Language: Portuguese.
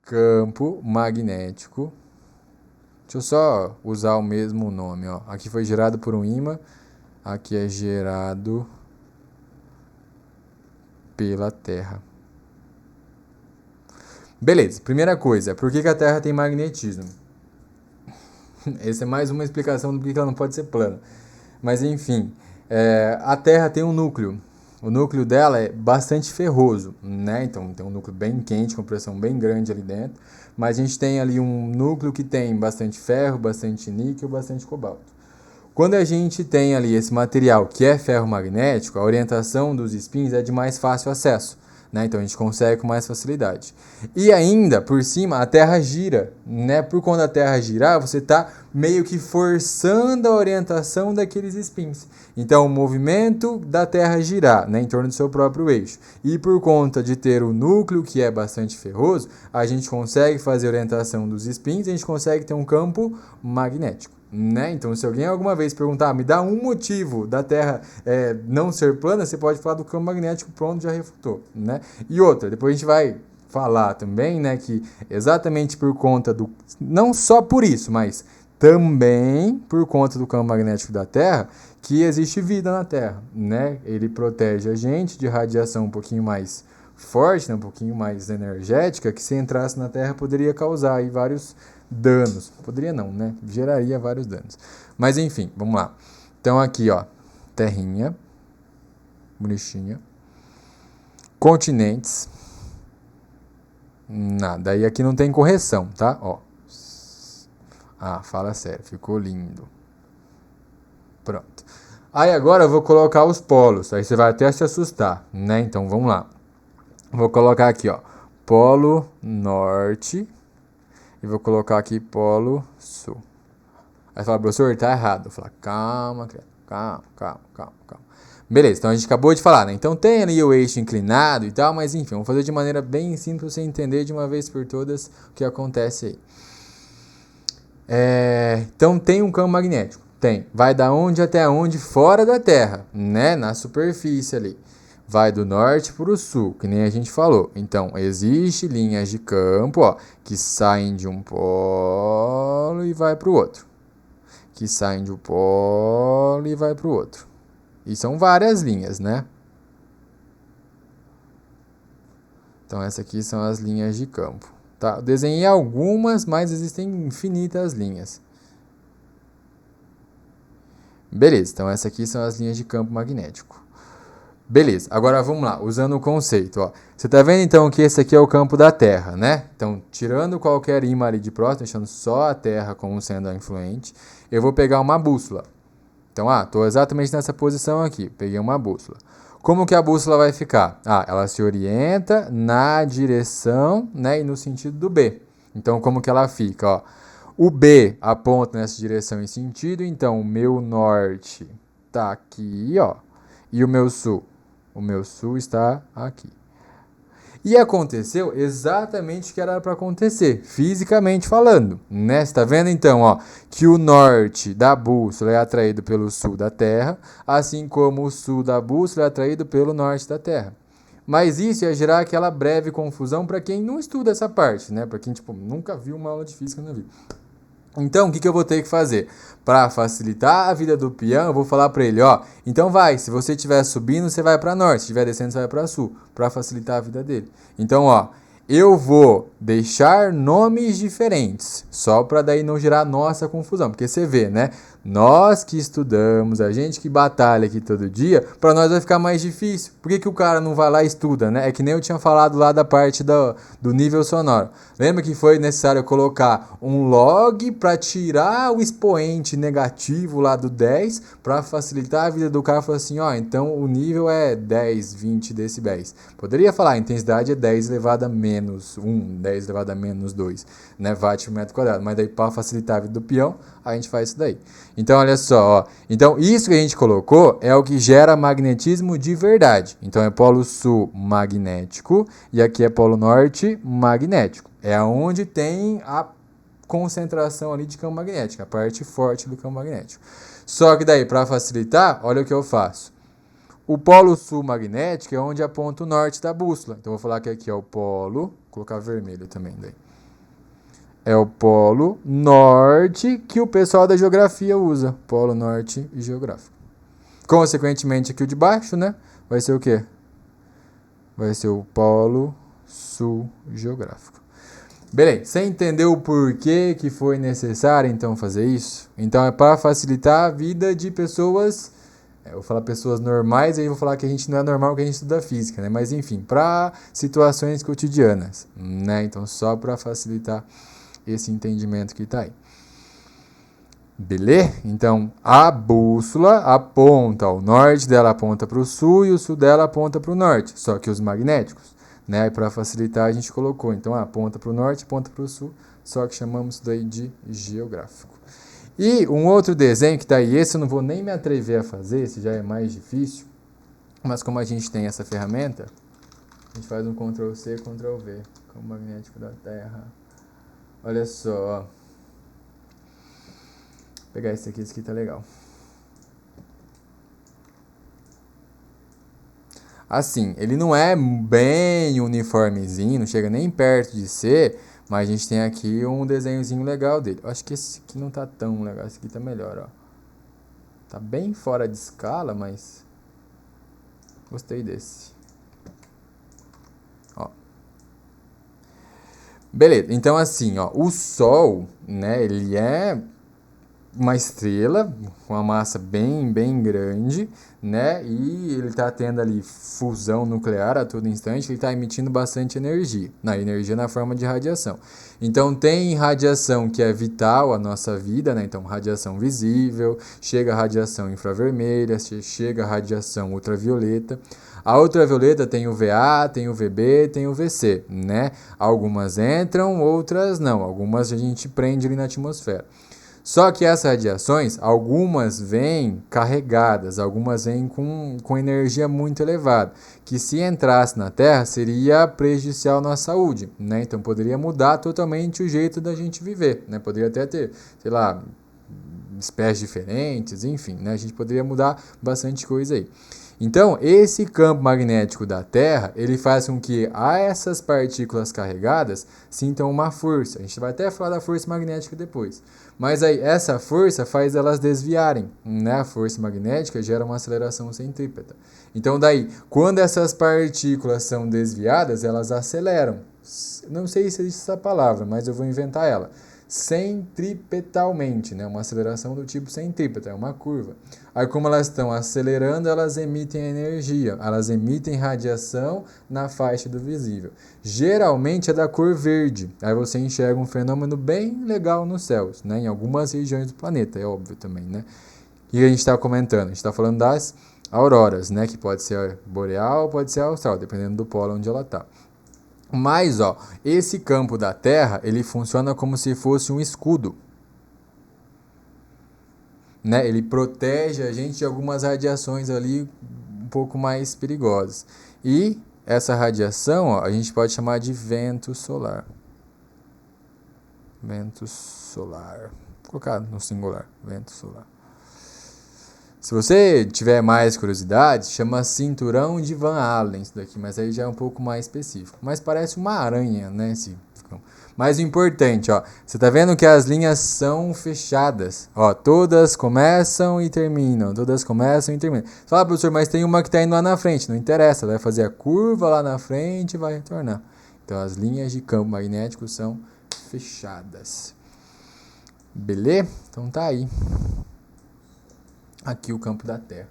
campo magnético. Deixa eu só usar o mesmo nome, ó. Aqui foi gerado por um ímã, aqui é gerado pela Terra. Beleza, primeira coisa, por que a Terra tem magnetismo? Essa é mais uma explicação do que ela não pode ser plana. Mas enfim, a Terra tem um núcleo. O núcleo dela é bastante ferroso, né? Então tem um núcleo bem quente, com pressão bem grande ali dentro. Mas a gente tem ali um núcleo que tem bastante ferro, bastante níquel, bastante cobalto. Quando a gente tem ali esse material que é ferro magnético, a orientação dos spins é de mais fácil acesso. Né? Então a gente consegue com mais facilidade. E ainda, por cima, a Terra gira. Né? Por quando a Terra girar, você está meio que forçando a orientação daqueles spins. Então o movimento da Terra girar, né, em torno do seu próprio eixo. E por conta de ter o núcleo que é bastante ferroso, a gente consegue fazer a orientação dos spins e a gente consegue ter um campo magnético. Né? Então, se alguém alguma vez perguntar, me dá um motivo da Terra não ser plana, você pode falar do campo magnético, pronto, já refutou. Né? E outra, depois a gente vai falar também, né, que exatamente por conta do... Não só por isso, mas também por conta do campo magnético da Terra, que existe vida na Terra. Né? Ele protege a gente de radiação um pouquinho mais forte, né, um pouquinho mais energética, que se entrasse na Terra poderia causar aí vários danos. Poderia não, né? Geraria vários danos. Mas enfim, vamos lá. Então aqui, ó, terrinha, bonitinha, continentes, nada. Aí aqui não tem correção, tá? Ó. Fala sério, ficou lindo. Pronto. Aí agora eu vou colocar os polos. Aí você vai até se assustar, né? Então vamos lá. Vou colocar aqui, ó, polo norte. E vou colocar aqui polo sul. Aí você fala, professor, tá errado. Eu falo, calma. Beleza, então a gente acabou de falar, né? Então tem ali o eixo inclinado e tal, mas enfim, vamos fazer de maneira bem simples para você entender de uma vez por todas o que acontece aí. Então tem um campo magnético. Tem. Vai da onde até onde? Fora da Terra, né? Na superfície ali. Vai do norte para o sul, que nem a gente falou. Então, existe linhas de campo, ó, que saem de um polo e vai para o outro. Que saem de um polo e vai para o outro. E são várias linhas, né? Então, essas aqui são as linhas de campo. Tá? Eu desenhei algumas, mas existem infinitas linhas. Beleza, então essas aqui são as linhas de campo magnético. Beleza, agora vamos lá, usando o conceito. Ó. Você está vendo então que esse aqui é o campo da Terra, né? Então, tirando qualquer ímã ali de próximo, deixando só a Terra como sendo a influente, eu vou pegar uma bússola. Então, estou exatamente nessa posição aqui, peguei uma bússola. Como que a bússola vai ficar? Ela se orienta na direção, né, e no sentido do B. Então, como que ela fica? Ó? O B aponta nessa direção e sentido, então o meu norte está aqui, ó, e o meu sul? O meu sul está aqui. E aconteceu exatamente o que era para acontecer, fisicamente falando, né? Você está vendo então, ó, que o norte da bússola é atraído pelo sul da Terra, assim como o sul da bússola é atraído pelo norte da Terra. Mas isso ia gerar aquela breve confusão para quem não estuda essa parte, né? Para quem tipo nunca viu uma aula de física na vida. Então, o que eu vou ter que fazer? Para facilitar a vida do peão, eu vou falar para ele, ó, então vai, se você estiver subindo, você vai para norte, se estiver descendo, você vai para sul, para facilitar a vida dele. Então, ó, eu vou deixar nomes diferentes, só para daí não gerar nossa confusão, porque você vê, né? Nós que estudamos, a gente que batalha aqui todo dia, para nós vai ficar mais difícil. Por que o cara não vai lá e estuda, né? É que nem eu tinha falado lá da parte do nível sonoro. Lembra que foi necessário colocar um log para tirar o expoente negativo lá do 10, para facilitar a vida do cara. Falar assim, ó, então o nível é 10, 20 decibéis. Poderia falar, a intensidade é 10 elevado a menos 1, 10 elevado a menos 2, né, watt por metro quadrado. Mas daí para facilitar a vida do peão, a gente faz isso daí. Então, olha só, ó. Então, isso que a gente colocou é o que gera magnetismo de verdade. Então, é polo sul magnético e aqui é polo norte magnético. É onde tem a concentração ali de campo magnético, a parte forte do campo magnético. Só que daí, para facilitar, olha o que eu faço. O polo sul magnético é onde aponta o norte da bússola. Então, eu vou falar que aqui é o polo colocar vermelho também daí. É o polo norte que o pessoal da geografia usa. Polo norte e geográfico. Consequentemente, aqui o de baixo, né? Vai ser o quê? Vai ser o polo sul geográfico. Beleza, você entendeu o porquê que foi necessário, então, fazer isso? Então, é para facilitar a vida de pessoas... eu vou falar pessoas normais, aí eu vou falar que a gente não é normal, que a gente estuda física, né? Mas, enfim, para situações cotidianas, né? Então, só para facilitar esse entendimento que está aí. Beleza? Então, a bússola aponta, o norte dela aponta para o sul e o sul dela aponta para o norte, só que os magnéticos, né? Para facilitar a gente colocou, então, aponta para o norte, aponta para o sul, só que chamamos isso daí de geográfico. E um outro desenho que está aí, esse eu não vou nem me atrever a fazer, esse já é mais difícil, mas como a gente tem essa ferramenta, a gente faz um Ctrl+C, Ctrl+V, campo magnético da Terra. Olha só, ó. Vou pegar esse aqui tá legal. Assim, ele não é bem uniformezinho, não chega nem perto de ser, mas a gente tem aqui um desenhozinho legal dele. Eu acho que esse aqui não tá tão legal, esse aqui tá melhor, ó. Tá bem fora de escala, mas gostei desse. Ó. Beleza, então assim, ó, o Sol, né, ele é uma estrela com uma massa bem grande, né? E ele está tendo ali fusão nuclear a todo instante, ele está emitindo bastante energia, energia na forma de radiação. Então tem radiação que é vital à nossa vida, né? Então radiação visível, chega a radiação infravermelha, chega a radiação ultravioleta. A ultravioleta tem o VA, tem o VB, tem o VC, né? Algumas entram, outras não. Algumas a gente prende ali na atmosfera. Só que essas radiações, algumas vêm carregadas, algumas vêm com energia muito elevada, que se entrasse na Terra seria prejudicial à nossa saúde, né? Então poderia mudar totalmente o jeito da gente viver, né? Poderia até ter, sei lá, espécies diferentes, enfim, né? A gente poderia mudar bastante coisa aí. Então, esse campo magnético da Terra, ele faz com que essas partículas carregadas sintam uma força. A gente vai até falar da força magnética depois. Mas aí, essa força faz elas desviarem, né? A força magnética gera uma aceleração centrípeta. Então, daí, quando essas partículas são desviadas, elas aceleram. Não sei se existe essa palavra, mas eu vou inventar ela. Centripetalmente, né? Uma aceleração do tipo centrípeta, é uma curva. Aí, como elas estão acelerando, elas emitem energia, elas emitem radiação na faixa do visível. Geralmente é da cor verde. Aí você enxerga um fenômeno bem legal nos céus, né? Em algumas regiões do planeta, é óbvio também, né? E a gente está comentando, a gente está falando das auroras, né? Que pode ser boreal, pode ser austral, dependendo do polo onde ela está. Mas, ó, esse campo da Terra, ele funciona como se fosse um escudo. Né? Ele protege a gente de algumas radiações ali um pouco mais perigosas. E essa radiação, ó, a gente pode chamar de vento solar. Vento solar. Vou colocar no singular, vento solar. Se você tiver mais curiosidade, chama cinturão de Van Allen isso daqui, mas aí já é um pouco mais específico. Mas parece uma aranha, né? Mas o importante, ó, você tá vendo que as linhas são fechadas. Ó, todas começam e terminam, todas começam e terminam. Fala, professor, mas tem uma que tá indo lá na frente. Não interessa, vai fazer a curva lá na frente e vai retornar. Então as linhas de campo magnético são fechadas. Beleza? Então tá aí. Aqui o campo da Terra.